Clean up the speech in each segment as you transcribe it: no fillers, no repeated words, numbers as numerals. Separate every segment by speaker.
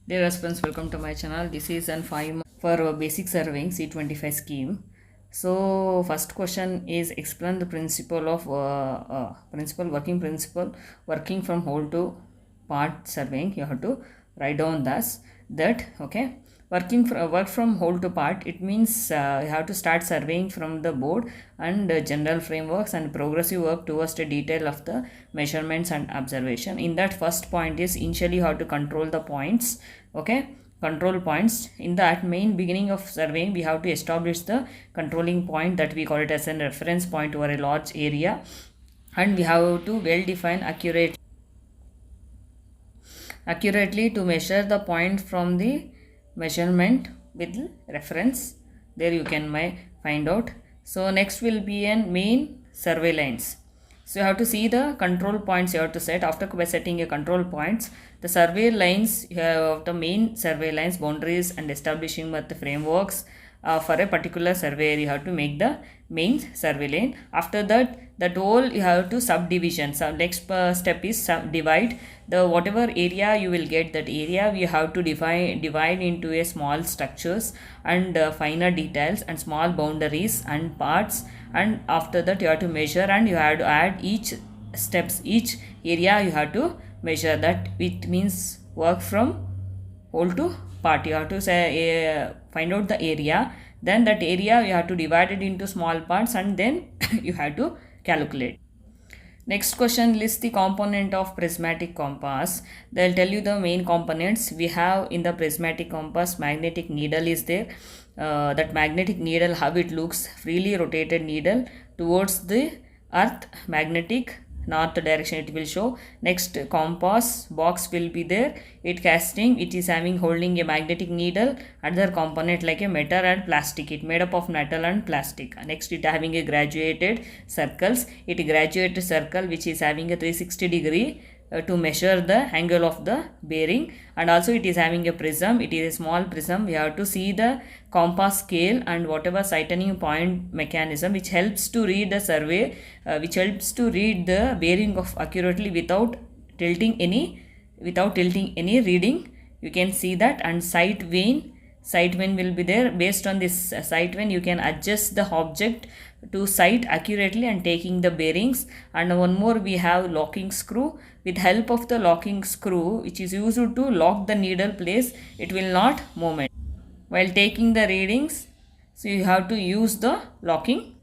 Speaker 1: Dear aspirants, welcome to my channel. This is an 5 for basic surveying C25 scheme. So first question is explain the principle of principle working from whole to part surveying. You have to write down thus that okay. Work from whole to part, it means you have to start surveying from the board and general frameworks and progressive work towards the detail of the measurements and observation. In that first point is initially you have to control the points, okay, control points. In that main beginning of surveying we have to establish the controlling point, that we call it as a reference point over a large area, and we have to well define accurately to measure the point from the measurement with reference. There you can find out. So next will be an main survey lines. So you have to see the control points you have to set. After setting a control points, the survey lines, you have the main survey lines, boundaries and establishing the frameworks for a particular survey area. You have to make the main survey lane. After that, the whole you have to subdivision. So next step is subdivide. The whatever area you will get, that area we have to divide into a small structures and finer details and small boundaries and parts. And after that you have to measure, and you have to add each area you have to measure. That it means work from whole to part. You have to say find out the area, then that area you have to divide it into small parts, and then you have to calculate. Next question, list the component of prismatic compass. They'll tell you the main components. We have in the prismatic compass, magnetic needle is there. That magnetic needle, how it looks, freely rotated needle towards the earth, magnetic north direction it will show. Next, compass box will be there. It casting, it is holding a magnetic needle. Other component like a metal and plastic, it made up of metal and plastic. Next, it having a graduated circles. It graduated circle which is having a 360 degree to measure the angle of the bearing. And also it is having a prism. It is a small prism. We have to see the compass scale and whatever sightening point mechanism which helps to read the survey, which helps to read the bearing of accurately without tilting any reading. You can see that. And sight vane will be there. Based on this sight vane you can adjust the object to sight accurately and taking the bearings. And one more, we have locking screw. With help of the locking screw, which is used to lock the needle place, it will not move while taking the readings. So you have to use the locking.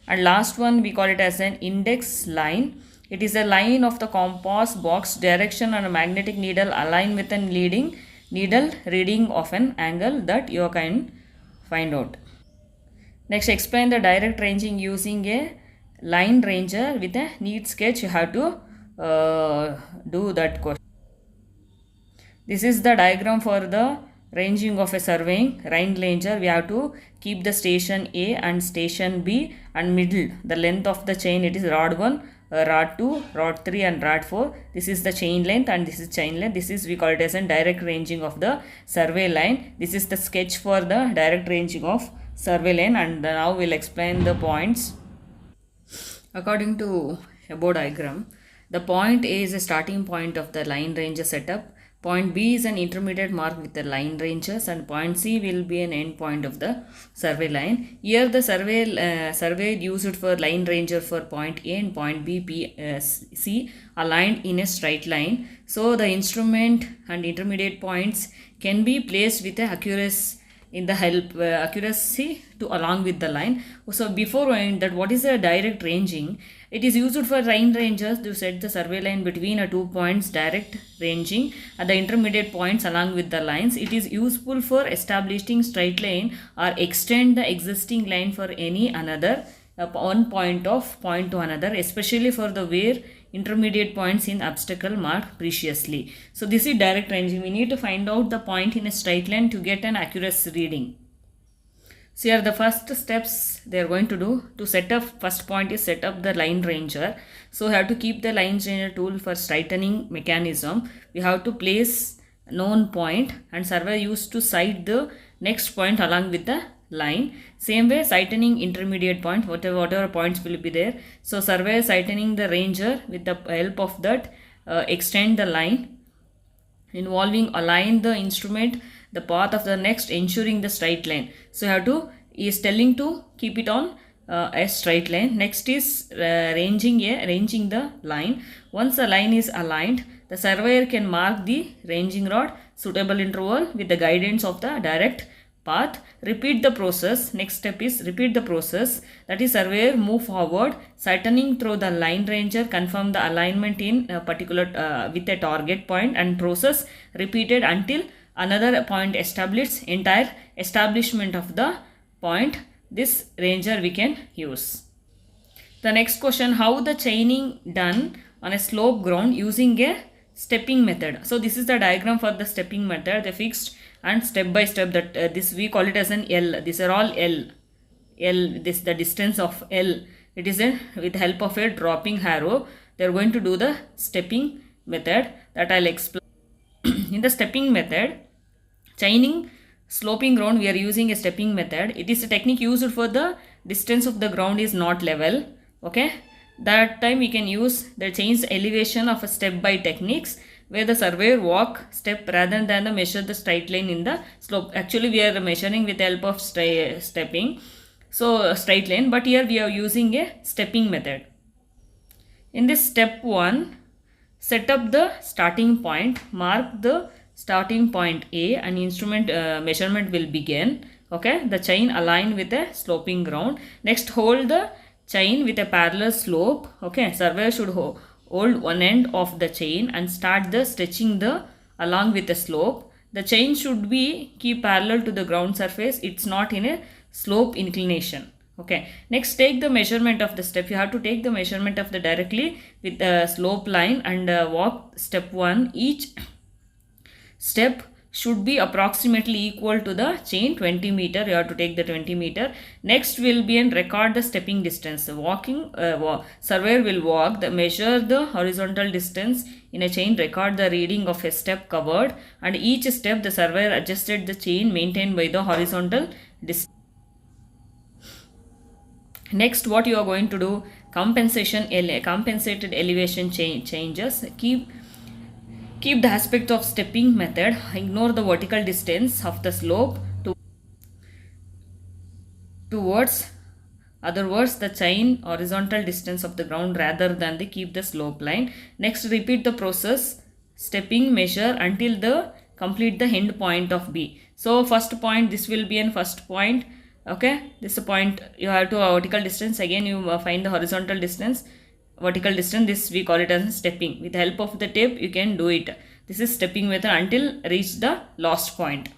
Speaker 1: And last one, we call it as an index line. It is a line of the compass box direction and a magnetic needle aligned with a leading needle reading of an angle that you can find out. Next, explain the direct ranging using a line ranger with a neat sketch. You have to do that question. This is the diagram for the ranging of a surveying line ranger. We have to keep the station A and station B, and middle the length of the chain, it is rod 1, rod 2, rod 3 and rod 4. This is the chain length and this is chain length. This is we call it as a direct ranging of the survey line. This is the sketch for the direct ranging of survey line. And now we'll explain the points. According to above diagram, the point A is a starting point of the line ranger setup. Point B is an intermediate mark with the line rangers, and point C will be an end point of the survey line. Here the survey used for line ranger for point A and point B, C aligned in a straight line. So the instrument and intermediate points can be placed with a accuracy to along with the line. So before knowing that what is a direct ranging, it is used for line rangers to set the survey line between a 2 points direct ranging at the intermediate points along with the lines. It is useful for establishing straight line or extend the existing line for any another one point to another, especially for the where intermediate points in obstacle mark preciously. So this is direct ranging. We need to find out the point in a straight line to get an accurate reading. So here the first steps they are going to do to set up. First point is set up the line ranger. So we have to keep the line ranger tool for straightening mechanism. We have to place known point, and survey used to sight the next point along with the line. Same way, sightening intermediate point, whatever points will be there. So surveyor sightening the ranger with the help of that extend the line involving align the instrument the path of the next, ensuring the straight line. So you have to, is telling to keep it on a straight line. Next is ranging the line. Once the line is aligned, the surveyor can mark the ranging rod suitable interval with the guidance of the direct path. Repeat the process. Next step is repeat the process. That is, surveyor move forward, certaining through the line ranger, confirm the alignment in a particular with a target point, and process repeated until another point established. Entire establishment of the point, this ranger we can use. The next question, how the chaining done on a slope ground using a stepping method. So this is the diagram for the stepping method, the fixed and step by step, that this we call it as an L. These are all L. This the distance of L. It is with the help of a dropping arrow. They are going to do the stepping method that I'll explain. In the stepping method, chaining sloping ground, we are using a stepping method. It is a technique used for the distance of the ground is not level. Okay, that time we can use the change elevation of a step by techniques, where the surveyor walk step rather than the measure the straight line in the slope. Actually we are measuring with the help of stepping, so straight line, but here we are using a stepping method. In this step 1, set up the starting point, mark the starting point A, and instrument measurement will begin. Okay, the chain align with a sloping ground. Next, hold the chain with a parallel slope. Okay, surveyor should hold one end of the chain and start the stretching the along with the slope. The chain should be keep parallel to the ground surface. It's not in a slope inclination. Okay, next take the measurement of the step. You have to take the measurement of the directly with the slope line and walk step 1. Each step should be approximately equal to the chain 20 meter. You have to take the 20 meter. Next will be and record the stepping distance. Walking surveyor will walk, measure the horizontal distance in a chain, record the reading of a step covered, and each step the surveyor adjusted the chain maintained by the horizontal distance. Next, what you are going to do, compensated elevation changes. Keep the aspect of stepping method. Ignore the vertical distance of the slope towards, other words, the chain horizontal distance of the ground rather than the keep the slope line. Next, repeat the process, stepping measure until the complete the end point of B. So first point, this will be an first point. Okay, this point you have to vertical distance. Again you find the horizontal distance, vertical distance. This we call it as stepping. With the help of the tape you can do it. This is stepping method until reach the last point.